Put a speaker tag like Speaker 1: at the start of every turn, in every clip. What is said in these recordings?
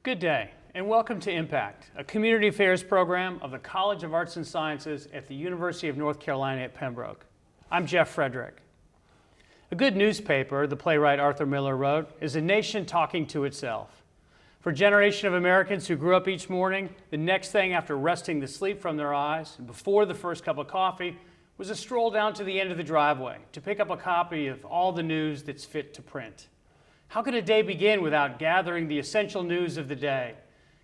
Speaker 1: Good day, and welcome to Impact, a community affairs program of the College of Arts and Sciences at the University of North Carolina at Pembroke. I'm Jeff Frederick. A good newspaper, the playwright Arthur Miller wrote, is a nation talking to itself. For a generation of Americans who grew up each morning, the next thing after resting the sleep from their eyes and before the first cup of coffee was a stroll down to the end of the driveway to pick up a copy of all the news that's fit to print. How could a day begin without gathering the essential news of the day?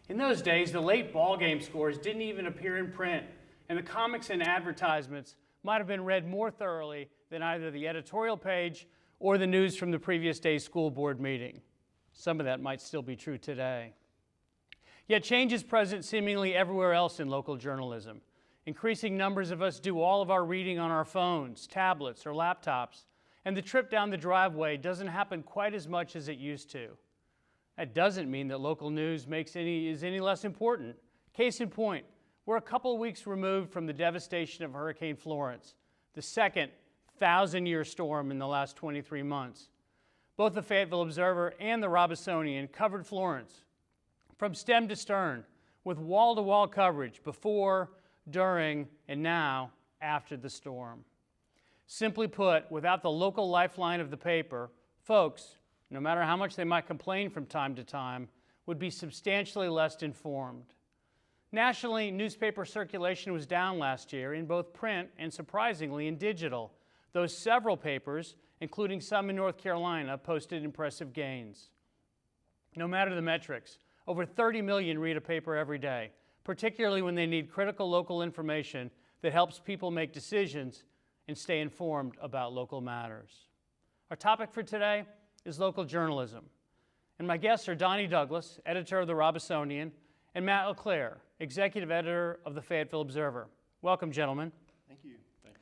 Speaker 1: In those days, the late ball game scores didn't even appear in print, and the comics and advertisements might have been read more thoroughly than either the editorial page or the news from the previous day's school board meeting. Some of that might still be true today. Yet change is present seemingly everywhere else in local journalism. Increasing numbers of us do all of our reading on our phones, tablets, or laptops, and the trip down the driveway doesn't happen quite as much as it used to. That doesn't mean that local news is any less important. Case in point, we're a couple of weeks removed from the devastation of Hurricane Florence, the second 1,000-year storm in the last 23 months. Both the Fayetteville Observer and the Robesonian covered Florence from stem to stern with wall-to-wall coverage before, during, and now after the storm. Simply put, without the local lifeline of the paper, folks, no matter how much they might complain from time to time, would be substantially less informed. Nationally, newspaper circulation was down last year in both print and, surprisingly, in digital, though several papers, including some in North Carolina, posted impressive gains. No matter the metrics, over 30 million read a paper every day, particularly when they need critical local information that helps people make decisions and stay informed about local matters. Our topic for today is local journalism. And my guests are Donnie Douglas, editor of the Robesonian, and Matt Leclercq, executive editor of the Fayetteville Observer. Welcome, gentlemen.
Speaker 2: Thank you. Thank you.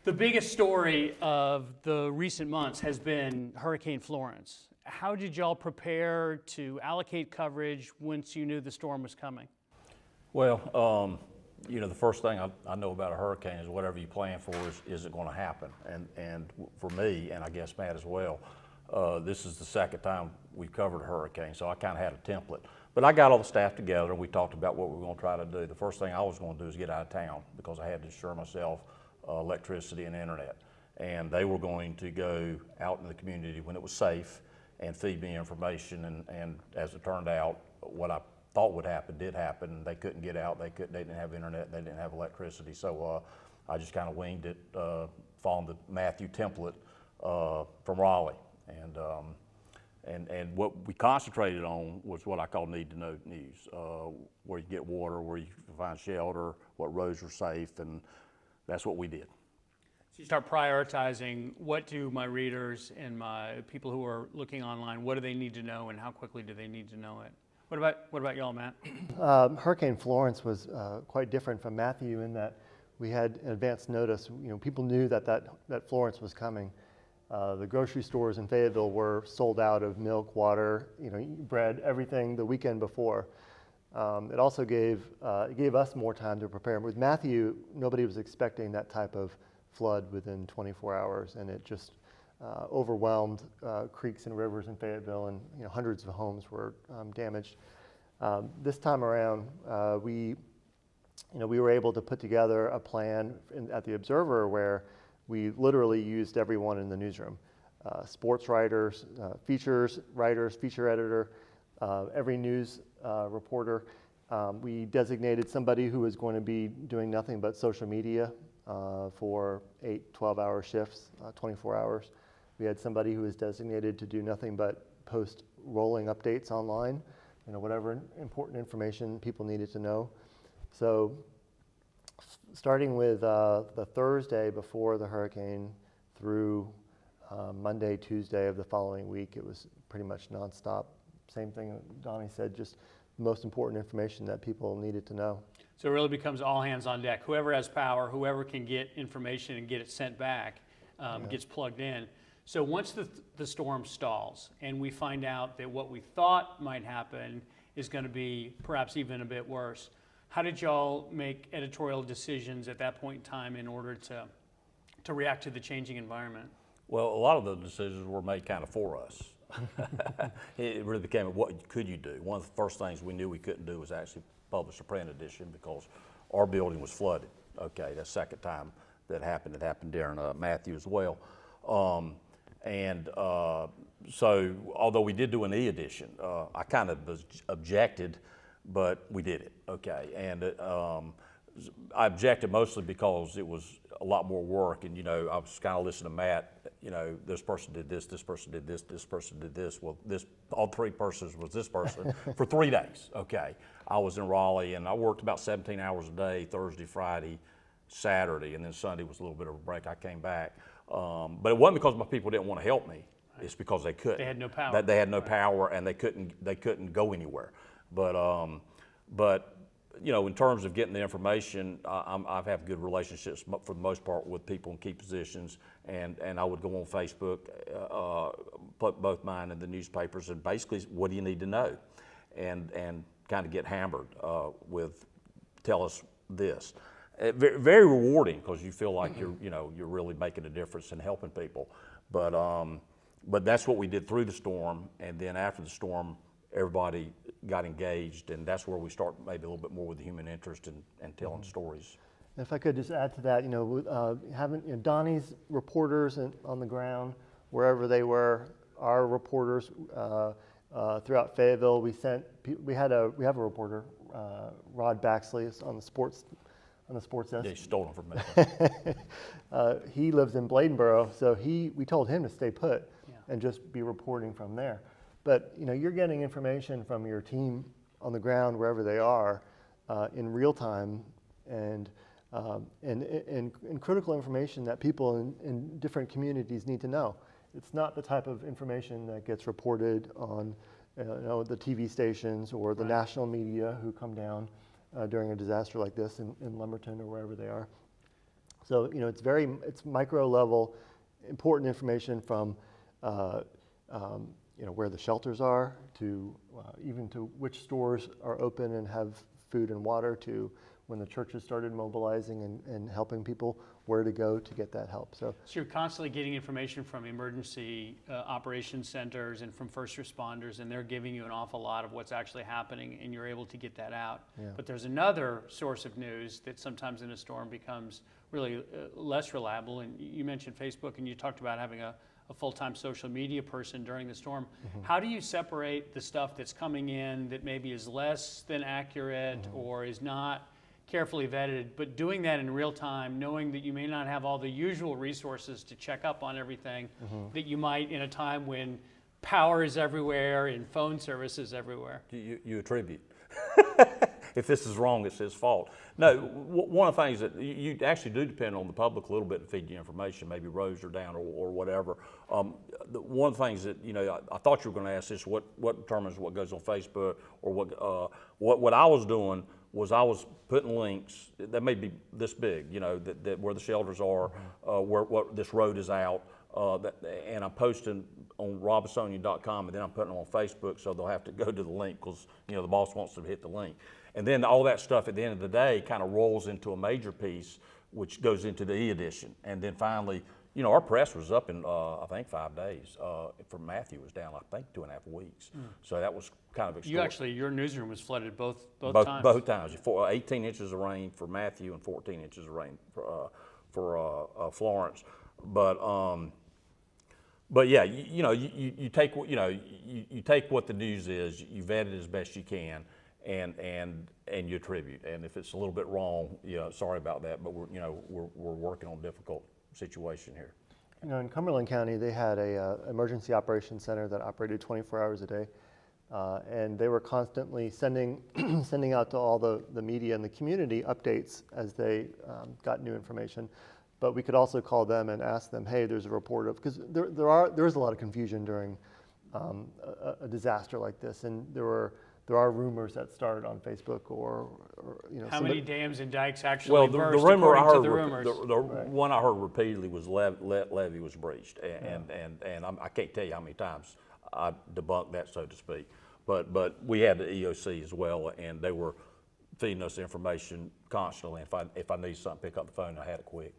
Speaker 1: The biggest story of the recent months has been Hurricane Florence. How did y'all prepare to allocate coverage once you knew the storm was coming?
Speaker 2: Well, the first thing I know about a hurricane is whatever you plan for is it going to happen. And for me, and I guess Matt as well, this is the second time we've covered a hurricane, so I kind of had a template. But I got all the staff together and we talked about what we were going to try to do. The first thing I was going to do is get out of town because I had to assure myself electricity and internet. And they were going to go out in the community when it was safe and feed me information. And as it turned out, what I thought would happen did happen. They couldn't get out, they didn't have internet, they didn't have electricity. So I just kind of winged it, following the Matthew template from Raleigh. And what we concentrated on was what I call need-to-know news, where you get water, where you can find shelter, what roads are safe, and that's what we did.
Speaker 1: So you start prioritizing, what do my readers and my people who are looking online, what do they need to know and how quickly do they need to know it? What about y'all, Matt?
Speaker 3: Hurricane Florence was quite different from Matthew in that we had an advance notice. People knew that Florence was coming. The grocery stores in Fayetteville were sold out of milk, water, bread, everything the weekend before. It also gave us more time to prepare. With Matthew, nobody was expecting that type of flood within 24 hours, and it just overwhelmed creeks and rivers in Fayetteville, and hundreds of homes were damaged. This time around, we were able to put together a plan at the Observer where we literally used everyone in the newsroom: sports writers, features writers, feature editor, every news reporter. We designated somebody who was going to be doing nothing but social media for 8, 12-hour shifts, 24 hours. We had somebody who was designated to do nothing but post rolling updates online, whatever important information people needed to know. So starting with the Thursday before the hurricane through Monday, Tuesday of the following week, it was pretty much nonstop. Same thing Donnie said, just the most important information that people needed to know.
Speaker 1: So it really becomes all hands on deck. Whoever has power, whoever can get information and get it sent back, gets plugged in. So once the storm stalls and we find out that what we thought might happen is going to be perhaps even a bit worse, how did y'all make editorial decisions at that point in time in order to react to the changing environment?
Speaker 2: Well, a lot of the decisions were made kind of for us. It really became what could you do? One of the first things we knew we couldn't do was actually publish a print edition because our building was flooded. Okay, that's the second time that happened. It happened during Matthew as well. So although we did do an e-edition, I kind of objected, but we did it, okay. And I objected mostly because it was a lot more work, and I was kind of listening to Matt, this person did this person did this person did this. Well, all three persons was this person for 3 days, okay. I was in Raleigh, and I worked about 17 hours a day, Thursday, Friday, Saturday, and then Sunday was a little bit of a break. I came back. But it wasn't because my people didn't want to help me. It's because they couldn't.
Speaker 1: They had no power.
Speaker 2: They had no power, and they couldn't go anywhere. But in terms of getting the information, I've had good relationships for the most part with people in key positions, and I would go on Facebook, put both mine and the newspapers, and basically, what do you need to know, and kind of get hammered with, tell us this. Very, very rewarding because you feel like you're really making a difference and helping people, but that's what we did through the storm, and then after the storm, everybody got engaged, and that's where we start maybe a little bit more with the human interest and telling stories.
Speaker 3: If I could just add to that, having Donnie's reporters on the ground wherever they were, our reporters throughout Fayetteville. We have a reporter, Rod Baxley, is on the sports desk.
Speaker 2: Yeah, he stole them from me.
Speaker 3: He lives in Bladenboro, so we told him to stay put and just be reporting from there. But you're getting information from your team on the ground wherever they are in real time, and critical information that people in different communities need to know. It's not the type of information that gets reported on the TV stations or the national media who come down during a disaster like this in Lumberton or wherever they are. So it's micro level, important information from where the shelters are to even to which stores are open and have food and water, to when the churches started mobilizing and helping people where to go to get that help. So
Speaker 1: you're constantly getting information from emergency operations centers and from first responders, and they're giving you an awful lot of what's actually happening, and you're able to get that out. Yeah. But there's another source of news that sometimes in a storm becomes really less reliable, and you mentioned Facebook, and you talked about having a full-time social media person during the storm. Mm-hmm. How do you separate the stuff that's coming in that maybe is less than accurate or is not carefully vetted, but doing that in real time, knowing that you may not have all the usual resources to check up on everything that you might in a time when power is everywhere and phone service is everywhere?
Speaker 2: You attribute. If this is wrong, it's his fault. No, one of the things that you actually do depend on the public a little bit to feed you information, maybe roads are down or whatever. One of the things that, I thought you were going to ask this, what determines what goes on Facebook, or what I was doing was I was putting links that may be this big, that where the shelters are, where this road is out, and I'm posting on Robesonian.com, and then I'm putting them on Facebook, so they'll have to go to the link because the boss wants them to hit the link. And then all that stuff at the end of the day kind of rolls into a major piece, which goes into the e-edition. And then finally, our press was up in, I think, 5 days. For Matthew was down, I think, 2.5 weeks. So that was kind of extraordinary.
Speaker 1: Your newsroom was flooded both times?
Speaker 2: Both times. 18 inches of rain for Matthew and 14 inches of rain for Florence. But yeah, you take you take what the news is, you vet it as best you can, and you attribute. And if it's a little bit wrong, sorry about that, but we're working on a difficult situation here.
Speaker 3: In Cumberland County, they had a emergency operations center that operated 24 hours a day, and they were constantly sending out to all the media and the community updates as they got new information. But we could also call them and ask them, hey, there's a report of, because there is a lot of confusion during a disaster like this, and there are rumors that start on Facebook or
Speaker 1: how many dams and dikes actually burst?
Speaker 2: The rumor I heard,
Speaker 1: the rumors.
Speaker 2: The one I heard repeatedly was levee was breached, and I can't tell you how many times I debunked that, so to speak. But we had the EOC as well, and they were feeding us information constantly. If I needed something, pick up the phone, I had it quick.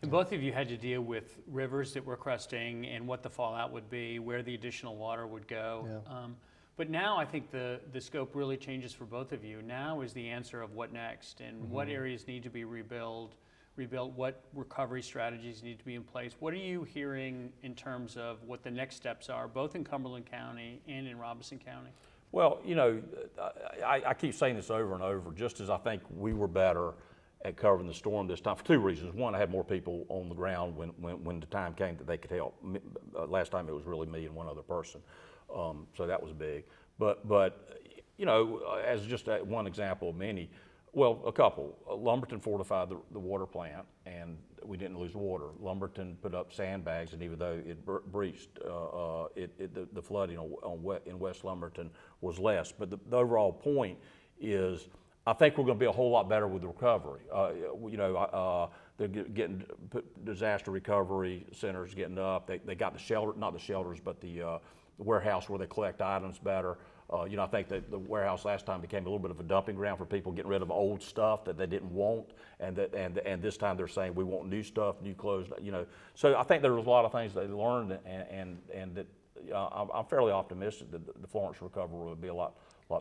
Speaker 1: And both of you had to deal with rivers that were cresting and what the fallout would be, where the additional water would go.
Speaker 3: Yeah.
Speaker 1: But now I think the scope really changes for both of you. Now is the answer of what next and what areas need to be rebuilt, what recovery strategies need to be in place. What are you hearing in terms of what the next steps are, both in Cumberland County and in Robeson County?
Speaker 2: Well, you know, I keep saying this over and over, just as I think we were better at covering the storm this time for two reasons. One, I had more people on the ground when the time came that they could help. Last time it was really me and one other person. So that was big. But you know, as just one example of many, well, a couple. Lumberton fortified the water plant, and we didn't lose water. Lumberton put up sandbags, and even though it breached, the flooding in West Lumberton was less. But the overall point is, I think we're going to be a whole lot better with the recovery. You know, they're getting disaster recovery centers getting up. They got the shelter, not the shelters, but the warehouse where they collect items better. You know, I think that the warehouse last time became a little bit of a dumping ground for people getting rid of old stuff that they didn't want, and this time they're saying we want new stuff, new clothes. You know, so I think there was a lot of things they learned, and that I'm fairly optimistic that the Florence recovery will be a lot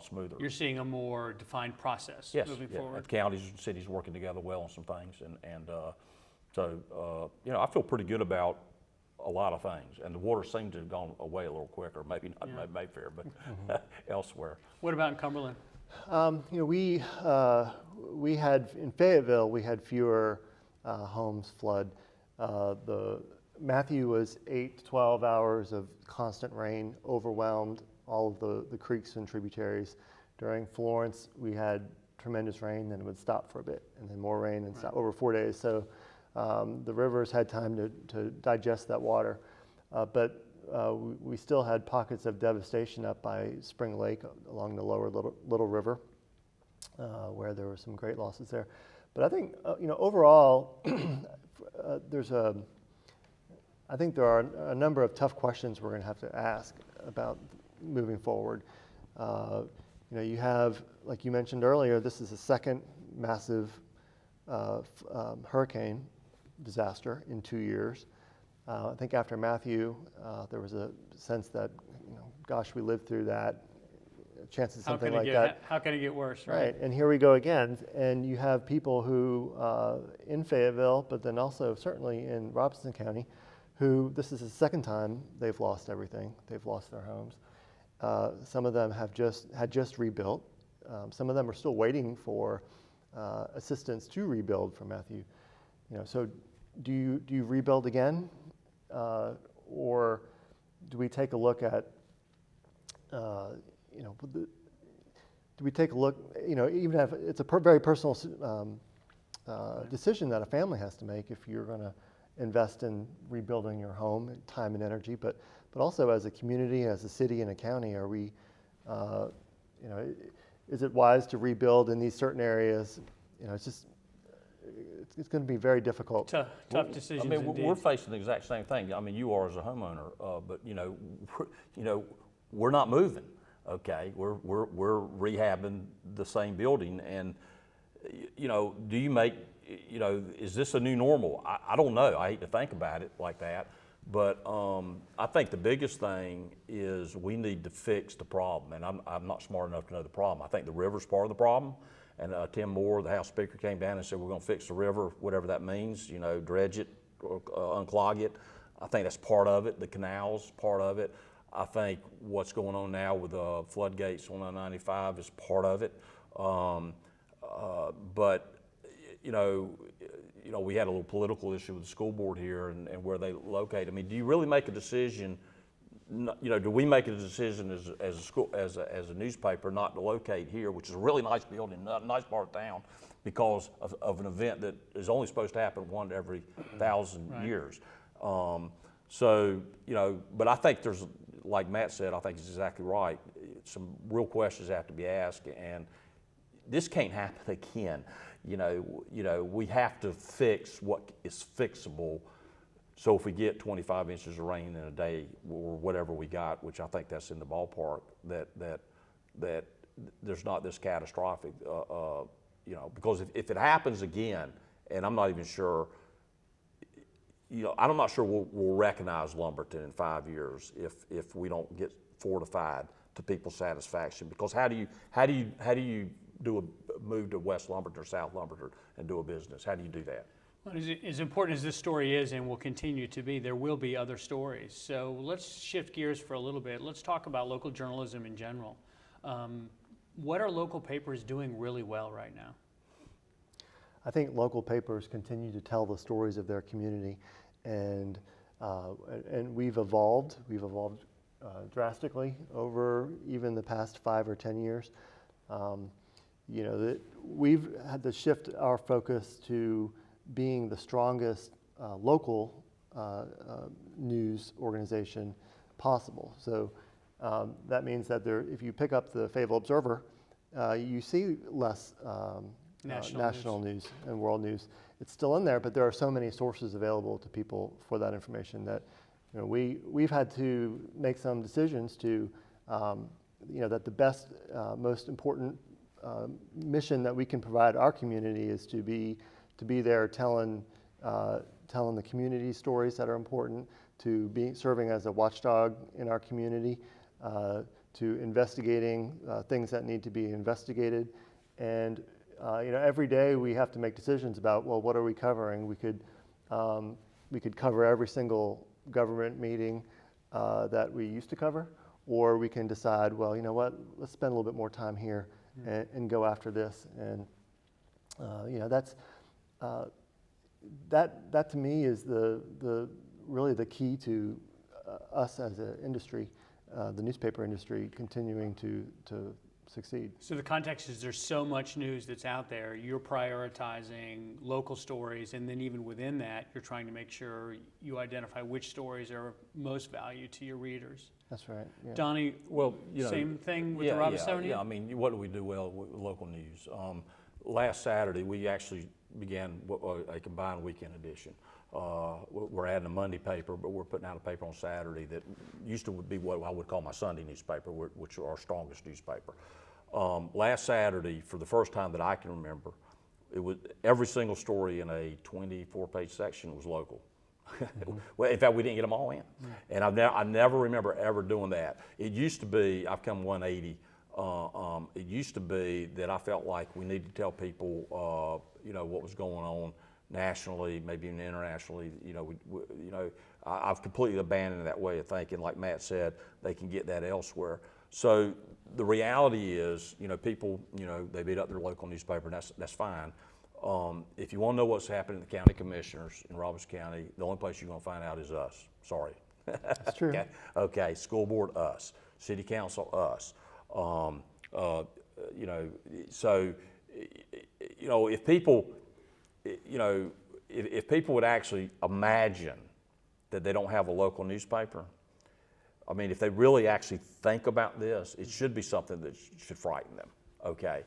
Speaker 2: smoother.
Speaker 1: You're seeing a more defined process moving forward.
Speaker 2: Counties and cities working together well on some things, so you know, I feel pretty good about a lot of things, and the water seems to have gone away a little quicker. Maybe not at Mayfair, but elsewhere.
Speaker 1: What about in Cumberland?
Speaker 3: You know, we had in Fayetteville, we had fewer homes flood. The Matthew was 8 to 12 hours of constant rain, overwhelmed all of the creeks and tributaries. During Florence, we had tremendous rain, then it would stop for a bit, and then more rain, and stop over 4 days. So the rivers had time to digest that water, but we still had pockets of devastation up by Spring Lake along the lower Little River, where there were some great losses there. But I think you know, overall, I think there are a number of tough questions we're going to have to ask about moving forward. You know, you have, like you mentioned earlier, this is the second massive hurricane disaster in 2 years. I think after Matthew, there was a sense that, you know, gosh, we lived through that. Chances something like that.
Speaker 1: How can it get worse, right?
Speaker 3: Right, and here we go again. And you have people who, in Fayetteville, but then also certainly in Robeson County, who this is the second time they've lost everything. They've lost their homes. Some of them had just rebuilt. Some of them are still waiting for assistance to rebuild from Matthew. You know, so do you rebuild again, or do we take a look at, you know, do we take a look, you know, even if it's a very personal decision that a family has to make if you're going to invest in rebuilding your home, time and energy, but also as a community, as a city and a county, are we, you know, is it wise to rebuild in these certain areas? You know, it's just, it's going to be very difficult.
Speaker 1: Tough decisions.
Speaker 2: I mean,
Speaker 1: indeed.
Speaker 2: we're facing the exact same thing. I mean, you are as a homeowner, but you know, we're not moving. Okay, we're rehabbing the same building, and you know, do you make, you know, is this a new normal? I don't know. I hate to think about it like that, but I think the biggest thing is we need to fix the problem, and I'm not smart enough to know the problem. I think the river's part of the problem, and Tim Moore, the House Speaker, came down and said we're going to fix the river, whatever that means, you know, dredge it, or unclog it. I think that's part of it. The canal's part of it. I think what's going on now with floodgates on I-95 is part of it. But you know, we had a little political issue with the school board here and where they locate. I mean, do you really make a decision? You know, do we make a decision as a newspaper not to locate here, which is a really nice building, a nice part of town, because of an event that is only supposed to happen one every 1,000 years? So you know, but I think there's, like Matt said, I think he's exactly right. Some real questions have to be asked, and this can't happen again. You know, we have to fix what is fixable. So if we get 25 inches of rain in a day, or whatever we got, which I think that's in the ballpark, that there's not this catastrophic. You know, because if it happens again, and I'm not even sure, I'm not sure we'll recognize Lumberton in 5 years if we don't get fortified to people's satisfaction. Because how do you do a move to West Lumberton or South Lumberton and do a business? How do you do that?
Speaker 1: Well, as important as this story is and will continue to be, there will be other stories. So let's shift gears for a little bit. Let's talk about local journalism in general. What are local papers doing really well right now?
Speaker 3: I think local papers continue to tell the stories of their community, and we've evolved. We've evolved drastically over even the past 5 or 10 years. We've had to shift our focus to being the strongest local news organization possible. So that means that if you pick up the Fayetteville Observer, you see less national news and world news. It's still in there, but there are so many sources available to people for that information that we've had to make some decisions to that the best, most important mission that we can provide our community is to be there telling the community stories that are important, to serving as a watchdog in our community, to investigating things that need to be investigated. And every day we have to make decisions about, well, what are we covering? We could cover every single government meeting that we used to cover, or we can decide, well, you know what, let's spend a little bit more time here and go after this. And that's that to me is really the key to us as an industry, the newspaper industry, continuing to succeed.
Speaker 1: So the context is there's so much news that's out there. You're prioritizing local stories, and then even within that, you're trying to make sure you identify which stories are of most value to your readers.
Speaker 3: That's right. Yeah.
Speaker 1: Donnie,
Speaker 2: well,
Speaker 1: same thing with the Robesonian?
Speaker 2: Yeah, I mean, what do we do well with local news? Last Saturday, we actually began a combined weekend edition. We're adding a Monday paper, but we're putting out a paper on Saturday that used to be what I would call my Sunday newspaper, which are our strongest newspaper. Last Saturday, for the first time that I can remember, it was every single story in a 24-page section was local. Well, in fact, we didn't get them all in, and I never remember ever doing that. It used to be, I've come 180. It used to be that I felt like we needed to tell people, what was going on nationally, maybe even internationally. I've completely abandoned that way of thinking. Like Matt said, they can get that elsewhere. So the reality is, people, they beat up their local newspaper, and that's fine. If you want to know what's happening in the county commissioners in Robertson County, the only place you're going to find out is us. Sorry.
Speaker 3: That's true.
Speaker 2: Okay. School board, us. City council, us. So, if people, if people would actually imagine that they don't have a local newspaper, I mean, if they really actually think about this, it should be something that should frighten them, okay?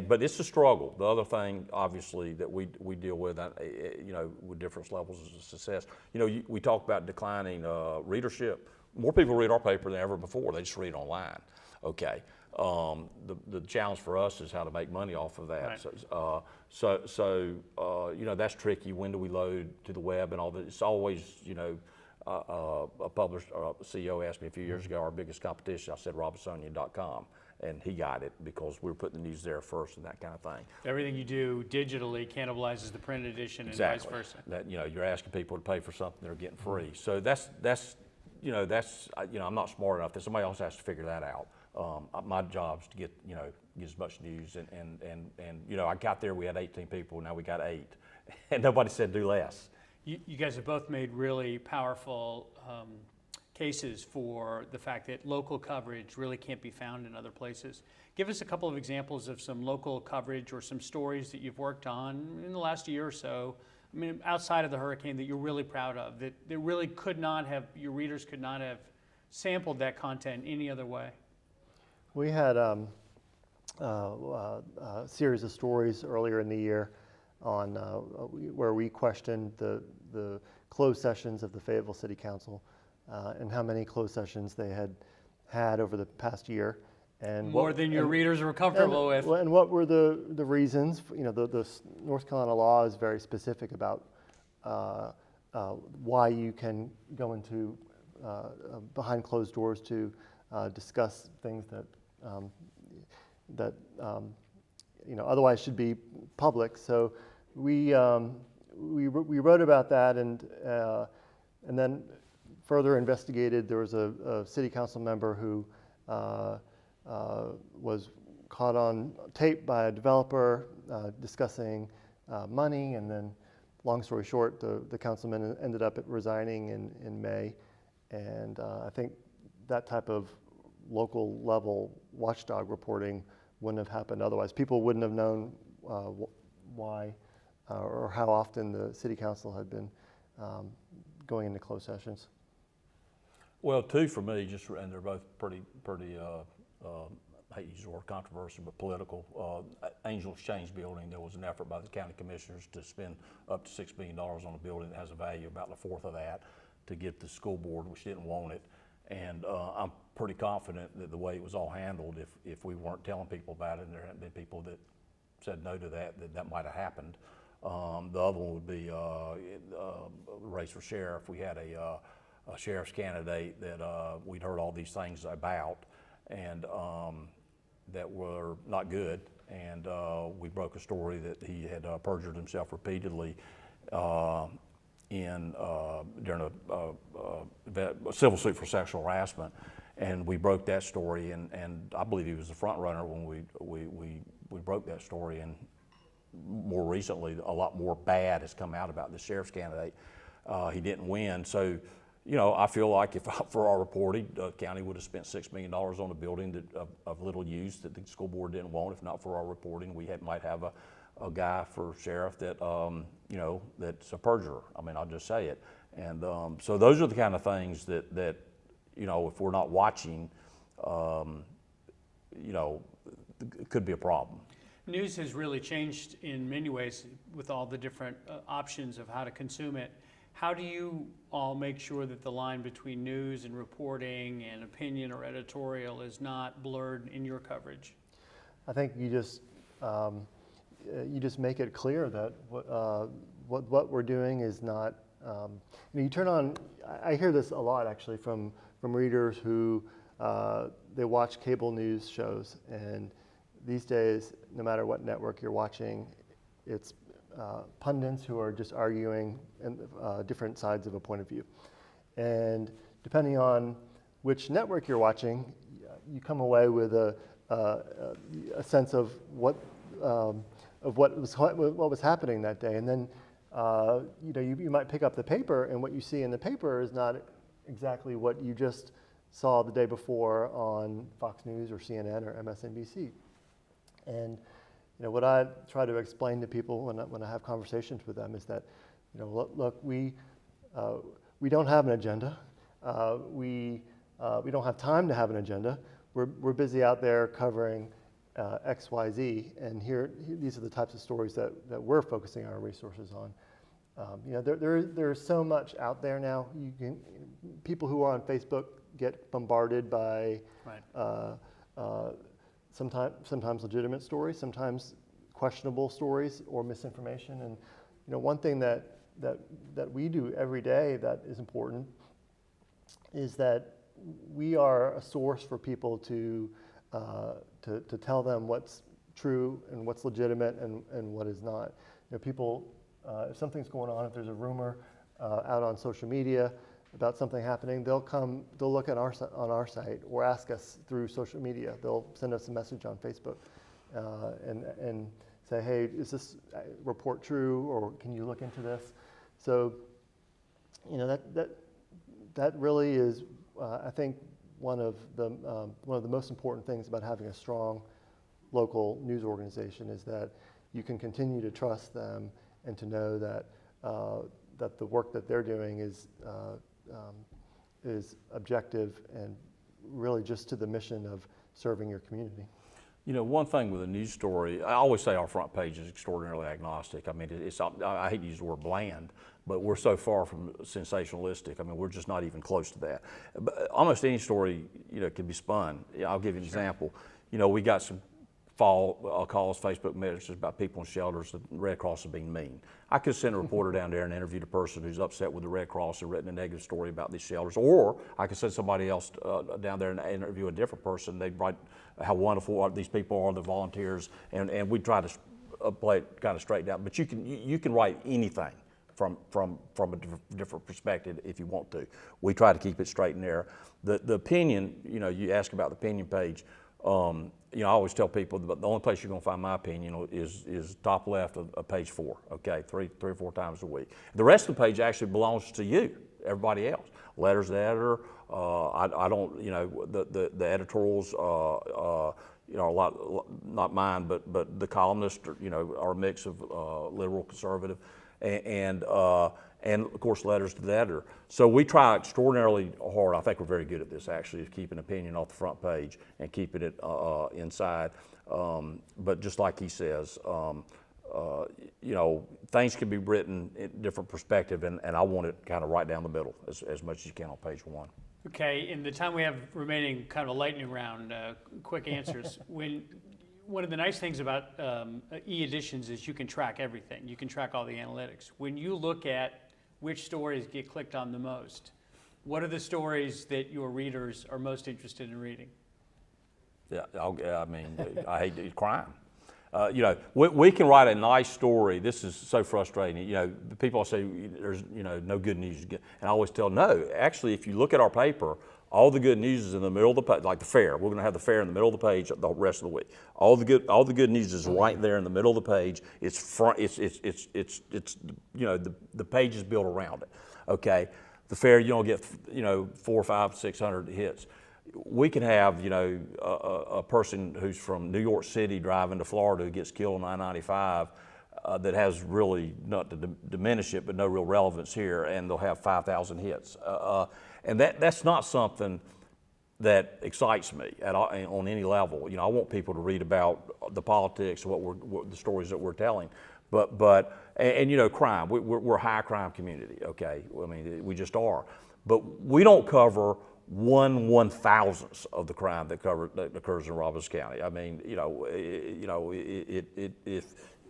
Speaker 2: But it's a struggle. The other thing, obviously, that we deal with, with different levels of success, we talk about declining readership. More people read our paper than ever before. They just read online, okay? The challenge for us is how to make money off of that. Right. That's tricky. When do we load to the web and all that? It's always, a publisher, CEO asked me a few years ago, our biggest competition, I said Robesonian.com, and he got it because we were putting the news there first and that kind of thing. Everything
Speaker 1: you do digitally cannibalizes the print edition and
Speaker 2: exactly.
Speaker 1: Vice versa.
Speaker 2: That, you're asking people to pay for something they're getting free. So that's I'm not smart enough that somebody else has to figure that out. My job is to get as much news, and I got there, we had 18 people, now we got 8, and nobody said do less.
Speaker 1: You guys have both made really powerful cases for the fact that local coverage really can't be found in other places. Give us a couple of examples of some local coverage or some stories that you've worked on in the last year or so, I mean, outside of the hurricane, that you're really proud of, that really your readers could not have sampled that content any other way.
Speaker 3: We had a series of stories earlier in the year on where we questioned the closed sessions of the Fayetteville City Council and how many closed sessions they had over the past year. And
Speaker 1: more than your readers were comfortable with.
Speaker 3: And what were the reasons? The North Carolina law is very specific about why you can go into behind closed doors to discuss things that otherwise should be public. So we wrote about that, and then further investigated. There was a city council member who was caught on tape by a developer discussing money, and then, long story short, the councilman ended up resigning in May. And I think that type of local level watchdog reporting wouldn't have happened otherwise. People wouldn't have known why or how often the city council had been going into closed sessions.
Speaker 2: Well, two for me, and they're both pretty I hate to use the word controversial, but political. Angel Exchange building, there was an effort by the county commissioners to spend up to $6 million on a building that has a value about a fourth of that to get the school board, which didn't want it. And I'm pretty confident that the way it was all handled, if we weren't telling people about it, and there hadn't been people that said no to that might have happened. The other one would be race for sheriff. We had a sheriff's candidate that we'd heard all these things about, and that were not good. And we broke a story that he had perjured himself repeatedly during a civil suit for sexual harassment. And we broke that story, and I believe he was the front runner when we broke that story. And more recently, a lot more bad has come out about the sheriff's candidate. He didn't win. So, I feel like if for our reporting, the county would have spent $6 million on a building of little use that the school board didn't want. If not for our reporting, we might have a guy for sheriff that, that's a perjurer. I mean, I'll just say it. And so those are the kind of things that if we're not watching, it could be a problem.
Speaker 1: News has really changed in many ways with all the different options of how to consume it. How do you all make sure that the line between news and reporting and opinion or editorial is not blurred in your coverage?
Speaker 3: I think you just make it clear that what we're doing is not. You turn on. I hear this a lot actually from readers who they watch cable news shows, and these days, no matter what network you're watching, it's pundits who are just arguing different sides of a point of view. And depending on which network you're watching, you come away with a sense of what was happening that day. And then you might pick up the paper, and what you see in the paper is not exactly what you just saw the day before on Fox News or CNN or MSNBC. And what I try to explain to people when I have conversations with them is that, look, we don't have an agenda. We don't have time to have an agenda. We're busy out there covering X, Y, Z, and these are the types of stories that we're focusing our resources on. There's so much out there now. People who are on Facebook get bombarded by. Right. Sometimes legitimate stories, sometimes questionable stories or misinformation. And one thing that we do every day that is important is that we are a source for people to tell them what's true and what's legitimate and what is not. People, if something's going on, if there's a rumor out on social media about something happening, they'll look at on our site or ask us through social media. They'll send us a message on Facebook and say, hey, is this report true, or can you look into this? So, that really is, I think, one of the most important things about having a strong local news organization is that you can continue to trust them and to know that that the work that they're doing is objective and really just to the mission of serving your community.
Speaker 2: One thing with a news story, I always say our front page is extraordinarily agnostic. I mean, I hate to use the word bland, but we're so far from sensationalistic. I mean, we're just not even close to that. But almost any story, can be spun. I'll give you an example. We got some calls, Facebook messages about people in shelters, the Red Cross is being mean. I could send a reporter down there and interview the person who's upset with the Red Cross and written a negative story about these shelters, or I could send somebody else down there and interview a different person. They'd write how wonderful these people are, the volunteers, and we try to play it kind of straight down. But you can write anything from a different perspective if you want to. We try to keep it straight and narrow. The opinion, you ask about the opinion page. I always tell people that the only place you're going to find my opinion is top left of page 4. Okay, three or four times a week. The rest of the page actually belongs to you, everybody else. Letters to the editor. I don't. The editorials. A lot, not mine, but the columnists. Are a mix of liberal, conservative, and of course letters to the editor. So we try extraordinarily hard. I think we're very good at this actually, is keeping opinion off the front page and keeping it inside. But just like he says, things can be written in different perspective, and I want it kind of right down the middle as much as you can on page 1.
Speaker 1: Okay, in the time we have remaining, kind of a lightning round, quick answers. One of the nice things about e-editions is you can track everything. You can track all the analytics. When you look at which stories get clicked on the most, what are the stories that your readers are most interested in reading?
Speaker 2: Yeah, I hate crime. We can write a nice story. This is so frustrating. The people say there's no good news, and I always tell no. Actually, if you look at our paper, all the good news is in the middle of the page, like the fair. We're going to have the fair in the middle of the page the rest of the week. All the good news is right there in the middle of the page. It's front. It's the page is built around it. Okay, the fair you don't get 400, 500, 600 hits. We can have a person who's from New York City driving to Florida who gets killed on I-95 that has really, not to diminish it, but no real relevance here, and they'll have 5,000 hits. And that's not something that excites me on any level. I want people to read about the politics, what the stories that we're telling. But crime. We're a high crime community. Okay, we just are. But we don't cover 1/1000th of the crime that occurs in Robeson County.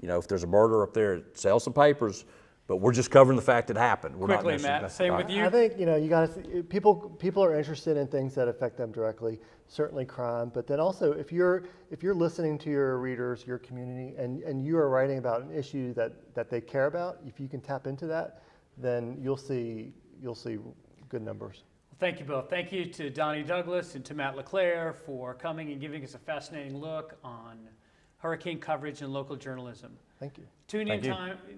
Speaker 2: If there's a murder up there, it sells some papers, but we're just covering the fact it happened. We're
Speaker 1: Quickly,
Speaker 2: not
Speaker 1: Matt, same with you.
Speaker 3: I think you got to people are interested in things that affect them directly. Certainly crime, but then also if you're listening to your readers, your community, and you are writing about an issue that they care about, if you can tap into that, then you'll see good numbers.
Speaker 1: Thank you both. Thank you to Donnie Douglas and to Matt Leclercq for coming and giving us a fascinating look on hurricane coverage and local journalism.
Speaker 3: Thank you.
Speaker 1: Tune in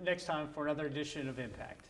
Speaker 1: next time for another edition of Impact.